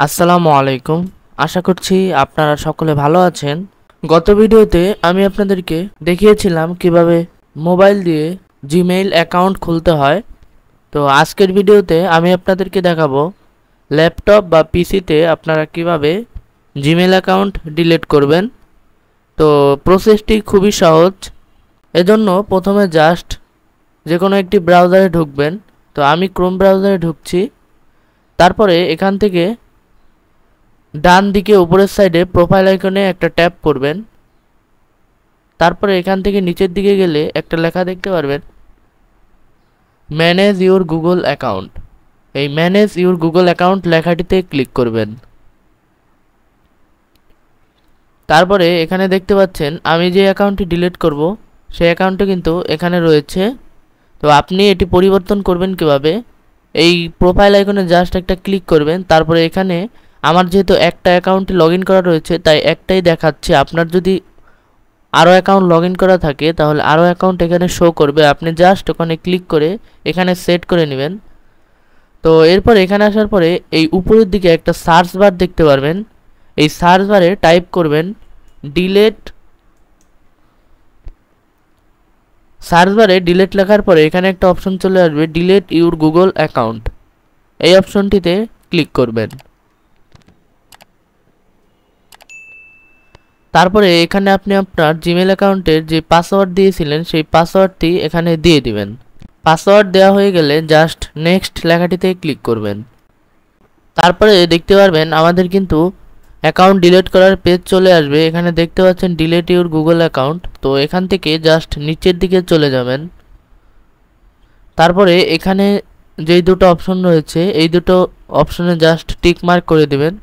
আসসালামু আলাইকুম। আশা করছি আপনারা সকলে ভালো আছেন। গত ভিডিওতে আমি আপনাদেরকে দেখিয়েছিলাম কিভাবে মোবাইল দিয়ে জিমেইল অ্যাকাউন্ট খুলতে হয়। তো আজকের ভিডিওতে আমি আপনাদেরকে দেখাবো ল্যাপটপ বা পিসিতে আপনারা কিভাবে জিমেইল অ্যাকাউন্ট ডিলিট করবেন। তো প্রসেসটি খুবই সহজ। এজন্য প্রথমে জাস্ট যে কোনো একটি ব্রাউজারে ঢুকবেন। তো আমি ক্রোম ব্রাউজারে ঢুকছি। তারপরে এখান থেকে ডান দিকে উপরের সাইডে প্রোফাইল আইকনে একটা ট্যাপ করবেন। তারপরে এখান থেকে নিচের দিকে গেলে একটা লেখা দেখতে পারবেন ম্যানেজ ইউর গুগল অ্যাকাউন্ট। এই ম্যানেজ ইউর গুগল অ্যাকাউন্ট লেখাটিতে ক্লিক করবেন। তারপরে এখানে দেখতে পাচ্ছেন আমি যে অ্যাকাউন্টটি ডিলিট করব সেই অ্যাকাউন্টটি কিন্তু এখানে রয়েছে। তো আপনি এটি পরিবর্তন করবেন কিভাবে? এই প্রোফাইল আইকনে জাস্ট একটা ক্লিক করবেন। তারপরে এখানে আমার যেহেতু একটা অ্যাকাউন্টে লগ ইন করা রয়েছে তাই একটাই দেখাচ্ছে। আপনার যদি আরও অ্যাকাউন্ট লগ ইন করা থাকে তাহলে আরও অ্যাকাউন্ট এখানে শো করবে। আপনি জাস্ট ওখানে ক্লিক করে এখানে সেট করে নেবেন। তো এরপর এখানে আসার পরে এই উপরের দিকে একটা সার্চ বার দেখতে পারবেন। এই সার্চ বারে টাইপ করবেন ডিলেট। সার্চ বারে ডিলেট লেখার পরে এখানে একটা অপশন চলে আসবে ডিলেট ইউর গুগল অ্যাকাউন্ট। এই অপশনটিতে ক্লিক করবেন। তারপরে এখানে আপনি আপনার জিমেল অ্যাকাউন্টের যে পাসওয়ার্ড দিয়েছিলেন সেই পাসওয়ার্ডটি এখানে দিয়ে দিবেন। পাসওয়ার্ড দেওয়া হয়ে গেলে জাস্ট নেক্সট লেখাটিতে ক্লিক করবেন। তারপরে দেখতে পারবেন আমাদের কিন্তু অ্যাকাউন্ট ডিলিট করার পেজ চলে আসবে। এখানে দেখতে পাচ্ছেন ডিলিট ইউর গুগল অ্যাকাউন্ট। তো এখান থেকে জাস্ট নিচের দিকে চলে যাবেন। তারপরে এখানে যেই দুটো অপশন রয়েছে এই দুটো অপশনে জাস্ট টিক মার্ক করে দিবেন।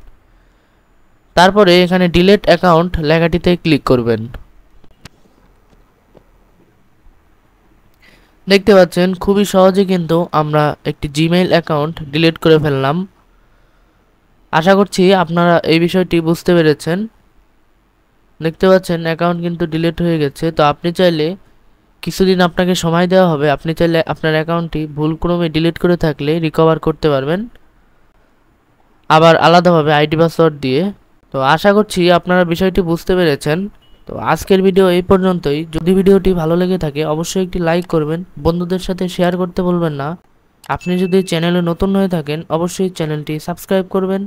তারপরে এখানে ডিলিট অ্যাকাউন্ট লেখাটিতে ক্লিক করবেন। দেখতে পাচ্ছেন খুবই সহজে কিন্তু আমরা একটি জিমেইল অ্যাকাউন্ট ডিলিট করে ফেললাম। আশা করছি আপনারা এই বিষয়টি বুঝতে পেরেছেন। দেখতে পাচ্ছেন অ্যাকাউন্ট কিন্তু ডিলিট হয়ে গেছে। তো আপনি চাইলে কিছুদিন আপনাকে সময় দেওয়া হবে, আপনি চাইলে আপনার অ্যাকাউন্টটি ভুলক্রমে ডিলিট করে থাকলে রিকভার করতে পারবেন আবার আলাদাভাবে আইডি পাসওয়ার্ড দিয়ে। তো আশা করছি আপনারা বিষয়টি বুঝতে পেরেছেন। তো আজকের ভিডিও এই পর্যন্তই। যদি ভিডিওটি ভালো লেগে থাকে অবশ্যই একটি লাইক করবেন, বন্ধুদের সাথে শেয়ার করতে ভুলবেন না। আপনি যদি চ্যানেলে নতুন হয়ে থাকেন অবশ্যই চ্যানেলটি সাবস্ক্রাইব করবেন।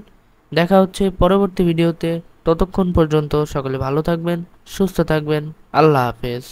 দেখা হচ্ছে পরবর্তী ভিডিওতে। ততক্ষণ পর্যন্ত সকলে ভালো থাকবেন, সুস্থ থাকবেন। আল্লাহ হাফেজ।